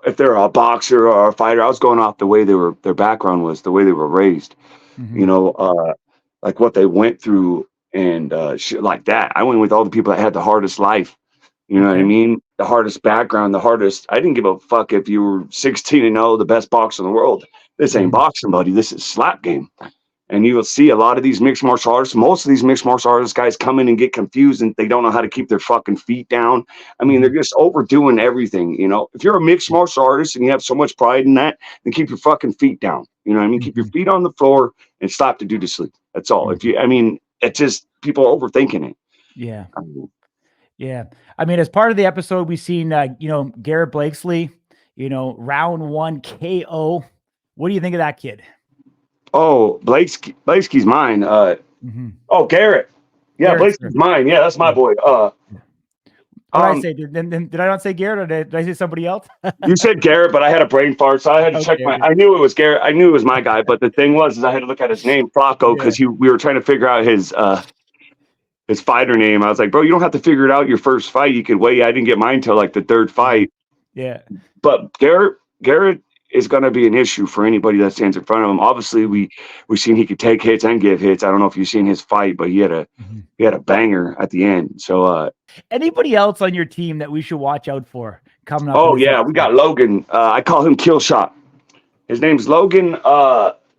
if they're a boxer or a fighter. I was going off the way their background was, the way they were raised, like what they went through and shit like that. I went with all the people that had the hardest life. You know what I mean? The hardest background, I didn't give a fuck if you were 16-0, the best boxer in the world. This ain't boxing, buddy. This is slap game. And you will see a lot of these mixed martial artists, most of these mixed martial artist guys come in and get confused and they don't know how to keep their fucking feet down. I mean, they're just overdoing everything. If you're a mixed martial artist and you have so much pride in that, then keep your fucking feet down. You know what I mean? Keep your feet on the floor and stop the dude to sleep. That's all. It's just people overthinking it. Yeah. Yeah. I mean, as part of the episode, we've seen, Garrett Blakesslee, round 1 KO. What do you think of that kid? Oh, Blakeslee's mine. Oh, Garrett. Yeah, Blakeslee's mine. Yeah, that's my boy. What did I say? Did I not say Garrett, or did I say somebody else? You said Garrett, but I had a brain fart, so I had to check I knew it was Garrett. I knew it was my guy, but the thing was, I had to look at his name, Flacco, because we were trying to figure out his fighter name. I was like, bro, you don't have to figure it out your first fight. You could wait. I didn't get mine till like the third fight. Yeah. But Garrett is going to be an issue for anybody that stands in front of him. Obviously, we've seen he could take hits and give hits. I don't know if you've seen his fight, but he had a banger at the end. So anybody else on your team that we should watch out for coming up? Oh yeah, we got Logan. I call him Kill Shot. His name's Logan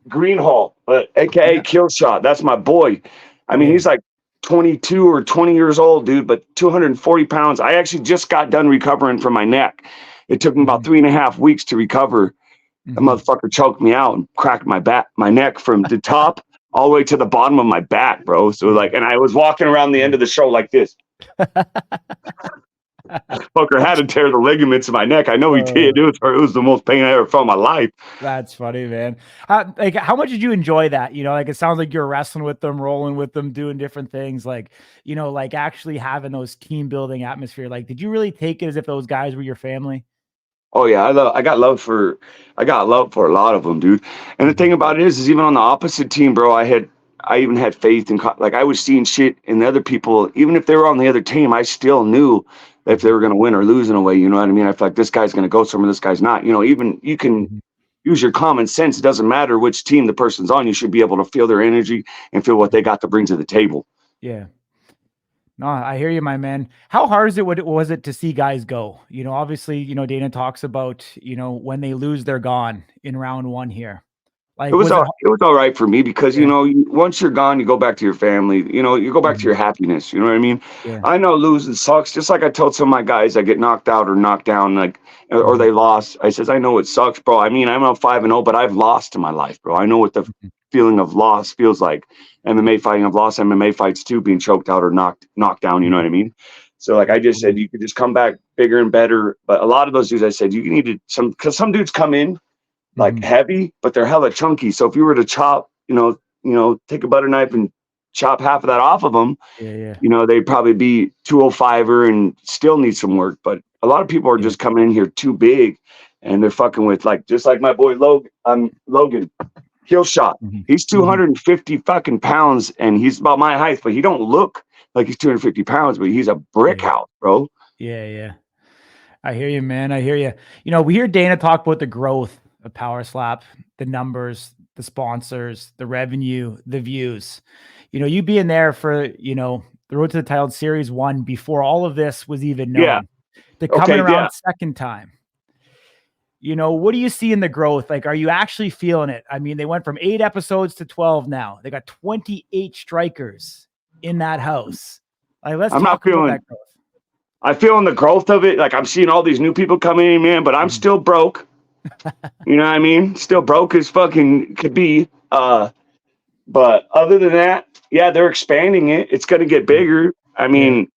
Greenhalgh, aka Kill Shot. That's my boy. I mean, he's like 22 or 20 years old, dude, but 240 pounds. I actually just got done recovering from my neck. It took me about 3.5 weeks to recover. The motherfucker choked me out and cracked my neck from the top all the way to the bottom of my back, bro. So and I was walking around the end of the show like this. Fucker had to tear the ligaments in my neck. I know he did. It was the most pain I ever felt in my life. That's funny, man. How much did you enjoy that? It sounds like you're wrestling with them, rolling with them, doing different things. Actually having those team building atmosphere. Did you really take it as if those guys were your family? Oh yeah, I got love for a lot of them, dude. And the thing about it is even on the opposite team, bro, I even had faith in, I was seeing shit in the other people. Even if they were on the other team, I still knew that if they were going to win or lose in a way. You know what I mean? I feel like this guy's going to go somewhere, this guy's not. Even you can use your common sense. It doesn't matter which team the person's on. You should be able to feel their energy and feel what they got to bring to the table. Yeah. No, I hear you, my man. How hard was it to see guys go? Obviously, Dana talks about, when they lose, they're gone in round 1 here. It was all right for me because, once you're gone, you go back to your family, you go back to your happiness. You know what I mean? Yeah. I know losing sucks. Just like I told some of my guys that get knocked out or knocked down, or they lost. I says, I know it sucks, bro. I mean, I'm not 5-0, but I've lost in my life, bro. I know what the feeling of loss feels like. MMA fighting, I've lost MMA fights too, being choked out or knocked down. You know what I mean? So like I just said, you could just come back bigger and better. But a lot of those dudes, I said, you needed because some dudes come in like heavy, but they're hella chunky. So if you were to chop, take a butter knife and chop half of that off of them, they'd probably be 205er and still need some work. But a lot of people are just coming in here too big, and they're fucking with just like my boy Logan, heel shot. He's 250 fucking pounds, and he's about my height, but he don't look like he's 250 pounds, but he's a brick house, bro. Yeah. I hear you, man. I hear you. We hear Dana talk about the growth of Power Slap, the numbers, the sponsors, the revenue, the views. You being there for, the Road to the Title Series 1 before all of this was even known. Yeah. They're coming around second time. What do you see in the growth? Like, are you actually feeling it? I mean, they went from 8 episodes to 12 now. They got 28 strikers in that house. Like, let's talk about that growth. I feel in the growth of it. Like, I'm seeing all these new people coming in, man, but I'm still broke. You know what I mean? Still broke as fucking could be. But other than that, yeah, they're expanding it. It's going to get bigger. I mean,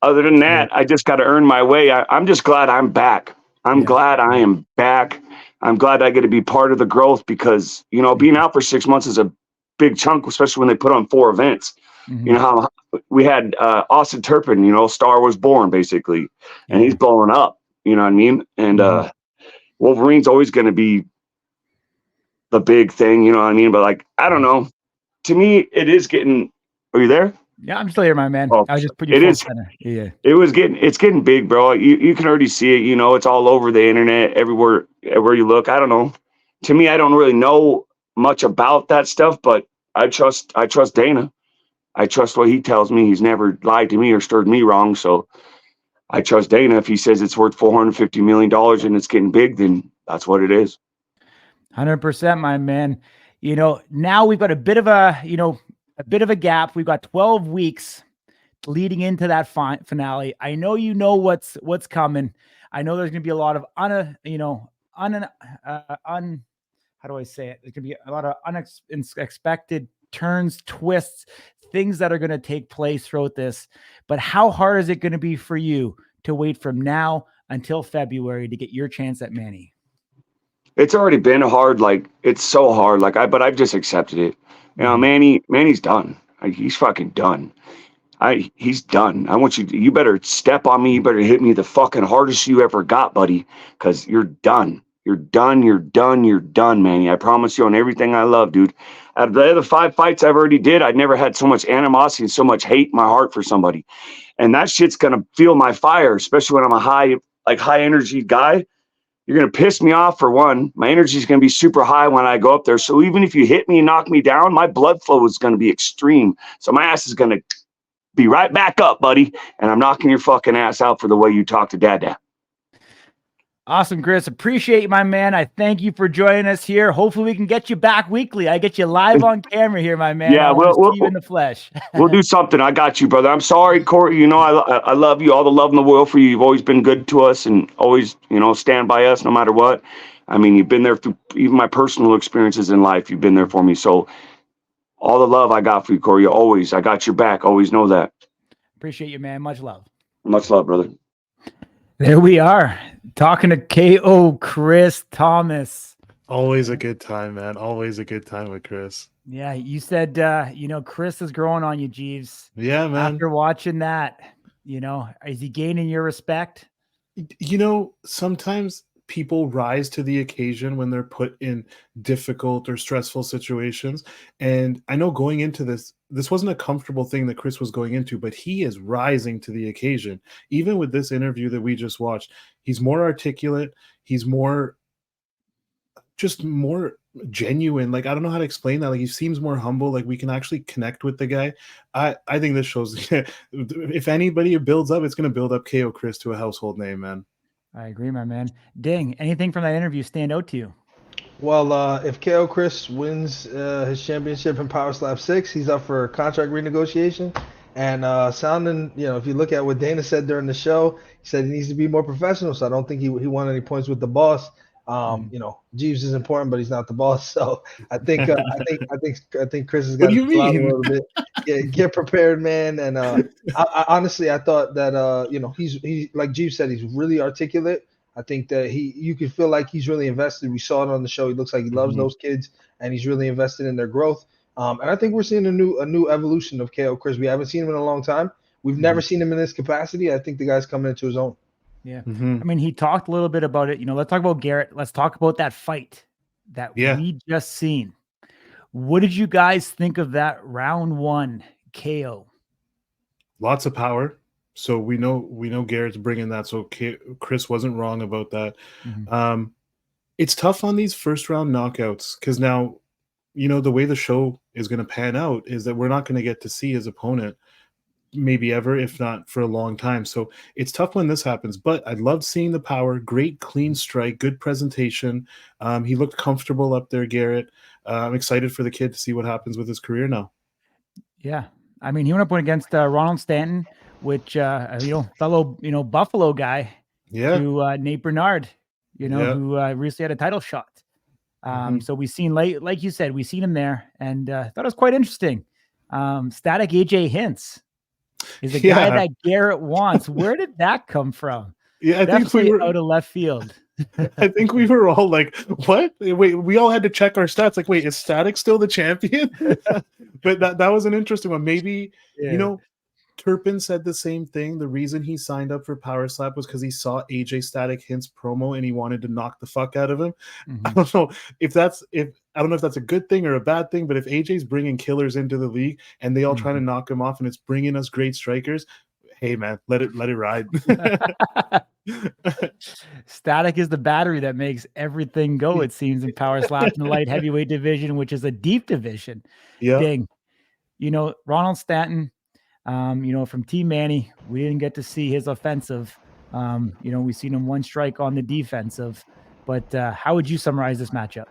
other than that, I just got to earn my way. I'm just glad I'm back. I'm glad I am back. I'm glad I get to be part of the growth because, being out for 6 months is a big chunk, especially when they put on 4 events. You know how we had Austin Turpin, Star was born basically, and he's blowing up. You know what I mean? And Wolverine's always going to be the big thing. You know what I mean? But like, I don't know. To me, it is getting. Are you there? Yeah, I'm still here, my man. Oh, I just put you full center. Yeah. It's getting big, bro. You can already see it. It's all over the internet, everywhere you look. I don't know. To me, I don't really know much about that stuff, but I trust Dana. I trust what he tells me. He's never lied to me or stirred me wrong. So I trust Dana. If he says it's worth $450 million and it's getting big, then that's what it is. 100%, my man. Now we've got a bit of a gap. We've got 12 weeks leading into that finale. I know what's coming. I know there's going to be a lot of how do I say it? There's going to be a lot of unexpected turns, twists, things that are going to take place throughout this. But how hard is it going to be for you to wait from now until February to get your chance at Manny? It's already been hard. Like, it's so hard. But I've just accepted it. Manny's done. He's fucking done. He's done. I want you better step on me. You better hit me the fucking hardest you ever got, buddy. Cause you're done. You're done, Manny. I promise you on everything I love, dude. Out of the other 5 fights I've already did, I'd never had so much animosity and so much hate in my heart for somebody. And that shit's going to fuel my fire, especially when I'm a high energy guy. You're going to piss me off for one. My energy is going to be super high when I go up there. So even if you hit me and knock me down, my blood flow is going to be extreme. So my ass is going to be right back up, buddy. And I'm knocking your fucking ass out for the way you talk to Dad. Awesome, Chris. Appreciate you, my man. I thank you for joining us here. Hopefully we can get you back weekly. I get you live on camera here, my man. Yeah, we'll see you in the flesh. We'll do something. I got you, brother. I'm sorry, Corey. I love you. All the love in the world for you. You've always been good to us and always, stand by us no matter what. I mean, you've been there through even my personal experiences in life. You've been there for me. So all the love I got for you, Corey. I got your back. Always know that. Appreciate you, man. Much love. Much love, brother. There we are, talking to KO Chris Thomas. Always a good time, man. Always a good time with Chris. Yeah, you said, Chris is growing on you, Jeeves. Yeah, man. After watching that, is he gaining your respect? Sometimes people rise to the occasion when they're put in difficult or stressful situations. And I know going into this wasn't a comfortable thing that Chris was going into, but he is rising to the occasion. Even with this interview that we just watched, he's more articulate. He's more genuine. Like, I don't know how to explain that. Like, he seems more humble. Like, we can actually connect with the guy. I think this shows if anybody builds up, it's going to build up KO Chris to a household name, man. I agree, my man. Ding, anything from that interview stand out to you? Well, if KO Chris wins his championship in Power Slap 6, he's up for contract renegotiation. And sounding, if you look at what Dana said during the show, he said he needs to be more professional. So I don't think he won any points with the boss. You know, Jeeves is important, but he's not the boss. So I think I think Chris has got What do you to chill out a mean? little bit. Get prepared, man. And I honestly I thought that you know, he's like Jeeves said, he's really articulate. I think that you could feel like he's really invested. We saw it on the show. He looks like he loves those kids, and he's really invested in their growth. And I think we're seeing a new evolution of KO Chris. We haven't seen him in a long time. We've never seen him in this capacity. I think the guy's coming into his own. Yeah. I mean, he talked a little bit about it. You know, let's talk about Garrett. Let's talk about that fight that we just seen. What did you guys think of that round 1 KO? Lots of power. So we know Garrett's bringing that. So Chris wasn't wrong about that. It's tough on these first round knockouts because now, you know, the way the show is going to pan out is that we're not going to get to see his opponent maybe ever, if not for a long time. So it's tough when this happens, but I loved seeing the power. Great clean strike, good presentation. He looked comfortable up there, Garrett. I'm excited for the kid to see what happens with his career now. Yeah. I mean, he went up against Ronald Staton, which, fellow, Buffalo guy, to Nate Bernard, who recently had a title shot. So we seen, like you said, we seen him there, and thought it was quite interesting. Static AJ Hints is a guy that Garrett wants. Where did that come from? Yeah, I think we were out of left field. I think we were all like, what? Wait, we all had to check our stats. Like, wait, is Static still the champion? But that was an interesting one. Maybe, Turpin said the same thing. The reason he signed up for Power Slap was because he saw AJ Static Hints promo and he wanted to knock the fuck out of him. I don't know if that's a good thing or a bad thing, but if AJ's bringing killers into the league and they all trying to knock him off and it's bringing us great strikers, hey man, let it ride. Static is the battery that makes everything go, it seems, in Power Slap in the light heavyweight division, which is a deep division. Dang. Ronald Staton, from Team Manny, we didn't get to see his offensive. We seen him one strike on the defensive. But how would you summarize this matchup?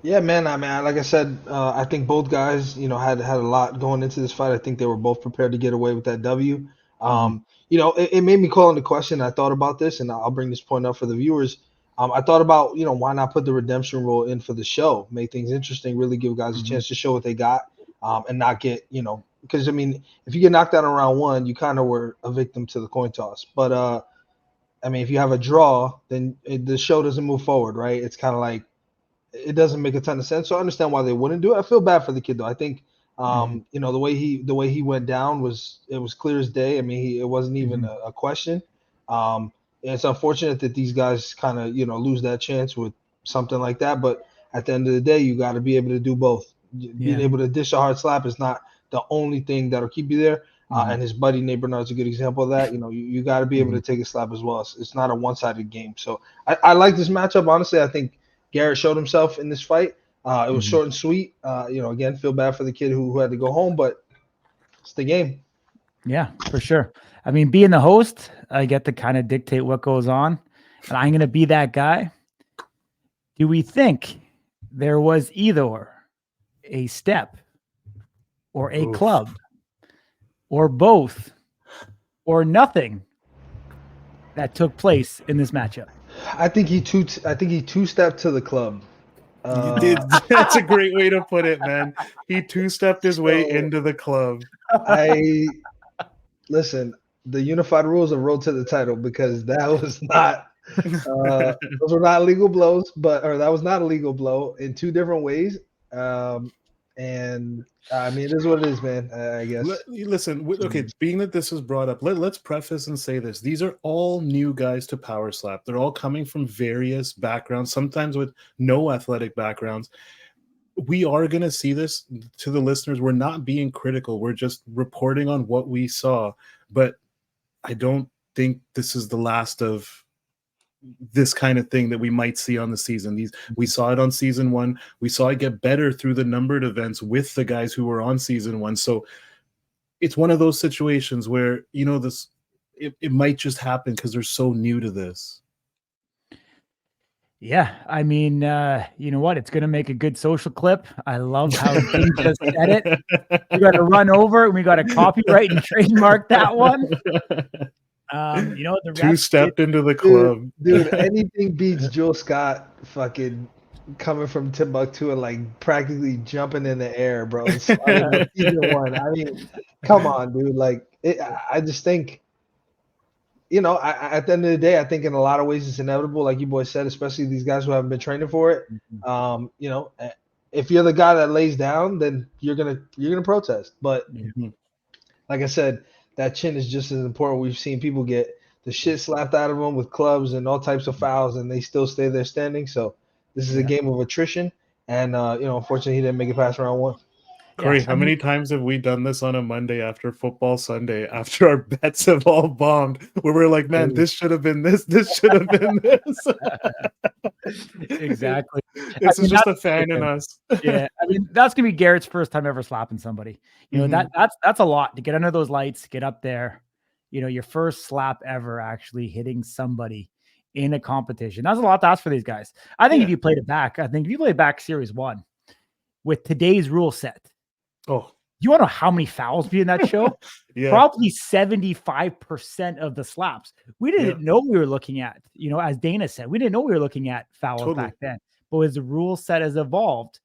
Yeah, man. I mean, like I said, I think both guys, had a lot going into this fight. I think they were both prepared to get away with that W. It made me call into question. I thought about this, and I'll bring this point up for the viewers. I thought about, why not put the redemption rule in for the show, make things interesting, really give guys a chance to show what they got, and not get, because I mean, if you get knocked out in round 1, you kind of were a victim to the coin toss. But if you have a draw, then the show doesn't move forward, right? It's kind of like it doesn't make a ton of sense. So I understand why they wouldn't do it. I feel bad for the kid though. I think the way he went down was clear as day. I mean, it wasn't even a question. It's unfortunate that these guys kind of lose that chance with something like that. But at the end of the day, you got to be able to do both. Being able to dish a hard slap is not the only thing that'll keep you there. And his buddy Nate Bernard's a good example of that. You got to be able to take a slap as well. It's not a one-sided game. So I like this matchup. Honestly, I think Garrett showed himself in this fight. It was short and sweet. Again, feel bad for the kid who had to go home, but it's the game. Yeah, for sure. I mean, being the host, I get to kind of dictate what goes on, and I'm going to be that guy. Do we think there was either a step or a club or both or nothing that took place in this matchup? I think he two-stepped to the club. You did. That's a great way to put it, man. He two-stepped his way into the club. Listen, the unified rules of road to the title, because that was not those were not legal blows, that was not a legal blow in two different ways. And I mean, it is what it is, man. I guess. Listen, okay, being that this is brought up, let's preface and say this. These are all new guys to Power Slap. They're all coming from various backgrounds, sometimes with no athletic backgrounds. We are going to see this. To the listeners, we're not being critical. We're just reporting on what we saw. But I don't think this is the last of this kind of thing that we might see on the season. We saw it on season 1. We saw it get better through the numbered events with the guys who were on season 1. So it's one of those situations where, it might just happen because they're so new to this. Yeah, I mean, you know what? It's going to make a good social clip. I love how he just said it. We got to run over and we got to copyright and trademark that one. The refs Two-stepped into the club. Dude, anything beats Joe Scott fucking coming from Timbuktu and like practically jumping in the air, bro. It's, I mean, season 1. I mean, come on, dude. Like, I just think, at the end of the day, I think in a lot of ways it's inevitable, like you boys said, especially these guys who haven't been training for it. If you're the guy that lays down, then you're gonna protest. But like I said, that chin is just as important. We've seen people get the shit slapped out of them with clubs and all types of fouls, and they still stay there standing. So this is a game of attrition, and unfortunately, he didn't make it past round 1. Corey, how many times have we done this on a Monday after football Sunday, after our bets have all bombed, where we're like, man, this should have been this should have been this. Exactly. This is just a fan in us. Yeah, I mean, that's gonna be Garrett's first time ever slapping somebody. That's a lot to get under those lights, get up there. Your first slap ever actually hitting somebody in a competition. That's a lot to ask for these guys. I think if you played it back Series 1 with today's rule set. Oh, you want to know how many fouls be in that show? Probably 75% of the slaps. We didn't know we were looking at, as Dana said, we didn't know we were looking at fouls back then. But as the rule set has evolved,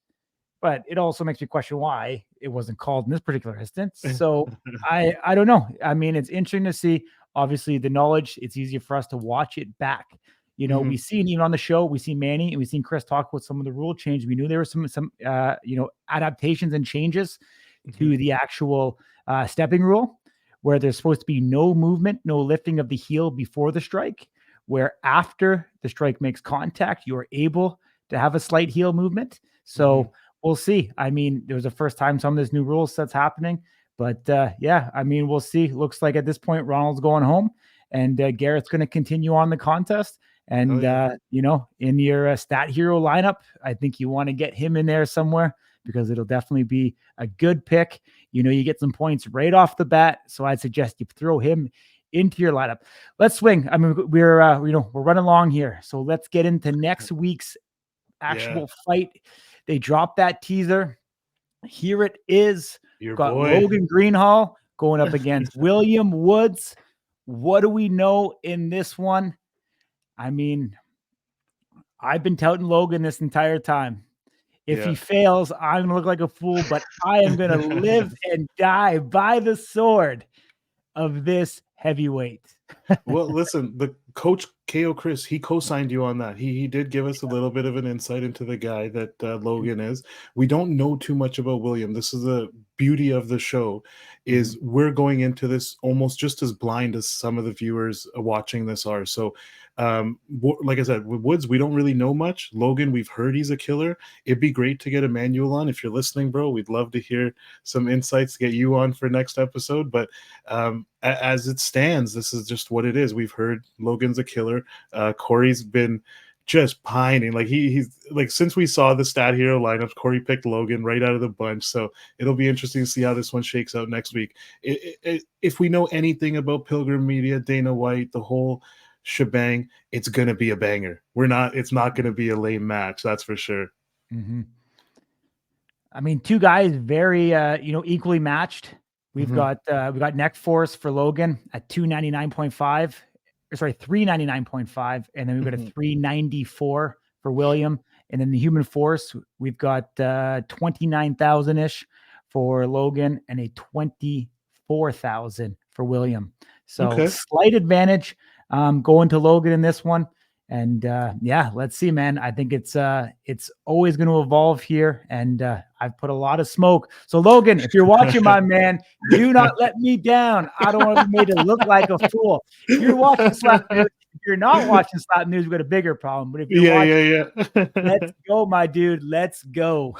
but it also makes me question why it wasn't called in this particular instance. So I don't know. I mean, it's interesting to see. Obviously, the knowledge, it's easier for us to watch it back. We've seen even on the show, we've seen Manny and we've seen Chris talk about some of the rule change. We knew there were some adaptations and changes to the actual stepping rule, where there's supposed to be no movement, no lifting of the heel before the strike, where after the strike makes contact, you're able to have a slight heel movement. So we'll see. I mean, it was the first time some of this new rule set's happening, but I mean, we'll see. Looks like at this point, Ronald's going home and Garrett's going to continue on the contest. And, in your stat hero lineup, I think you want to get him in there somewhere because it'll definitely be a good pick. You get some points right off the bat. So I'd suggest you throw him into your lineup. Let's swing. I mean, we're running long here. So let's get into next week's actual fight. They dropped that teaser. Here it is. We've got Logan Greenhalgh going up against William Woods. What do we know in this one? I mean, I've been touting Logan this entire time. If he fails, I'm going to look like a fool, but I am going to live and die by the sword of this heavyweight. Well, listen, the coach KO Chris, he co-signed you on that. He did give us a little bit of an insight into the guy that Logan is. We don't know too much about William. This is the beauty of the show, is we're going into this almost just as blind as some of the viewers watching this are. So like I said, with Woods, we don't really know much. Logan, we've heard he's a killer. It'd be great to get Emmanuel on. If you're listening, bro, we'd love to hear some insights to get you on for next episode. But as it stands, this is just what it is. We've heard Logan's a killer. Corey's been just pining. Like he's like, since we saw the stat hero lineup, Corey picked Logan right out of the bunch. So it'll be interesting to see how this one shakes out next week. If we know anything about Pilgrim Media, Dana White, the whole shebang, it's going to be a banger. It's not going to be a lame match. That's for sure. I mean, two guys very, equally matched. We've got neck force for Logan at 399.5, and then we've got a 394 for William. And then the human force, we've got 29,000-ish for Logan and a 24,000 for William. So slight advantage going to Logan in this one. And let's see, man. I think it's always going to evolve here. And I've put a lot of smoke. So Logan, if you're watching, my man, do not let me down. I don't want to be made to look like a fool. If you're watching Slap News, if you're not watching Slap News, we've got a bigger problem. But if you're watching, let's go, my dude. Let's go.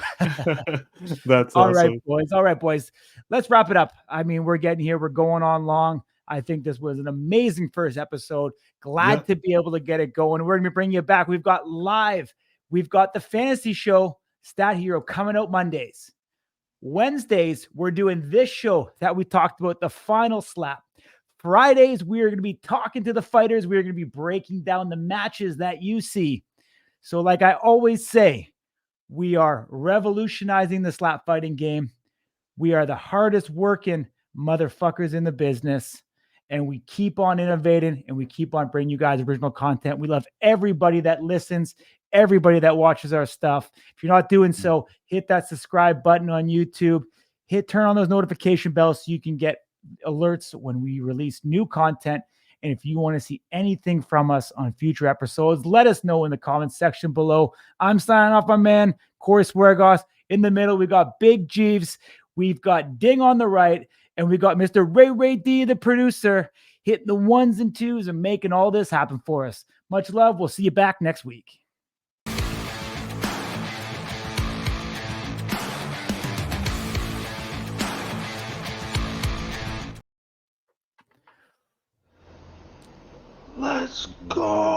That's all awesome. right, boys. All right, boys. Let's wrap it up. I mean, we're getting here. We're going on long. I think this was an amazing first episode. Glad to be able to get it going. We're going to bring you back. We've got the fantasy show, Stat Hero, coming out Mondays. Wednesdays, we're doing this show that we talked about, the final slap. Fridays, we are going to be talking to the fighters. We are going to be breaking down the matches that you see. So like I always say, we are revolutionizing the slap fighting game. We are the hardest working motherfuckers in the business. and we keep on innovating and we keep on bringing you guys original content. We love everybody that listens, everybody that watches our stuff. If you're not doing so, hit that subscribe button on YouTube, turn on those notification bells so you can get alerts when we release new content. And if you want to see anything from us on future episodes, let us know in the comments section below. I'm signing off, my man, Corey Swergos. In the middle, we got Big Jeeves. We've got Ding on the right. And we got Mr. Ray D, the producer, hitting the ones and twos and making all this happen for us. Much love. We'll see you back next week. Let's go.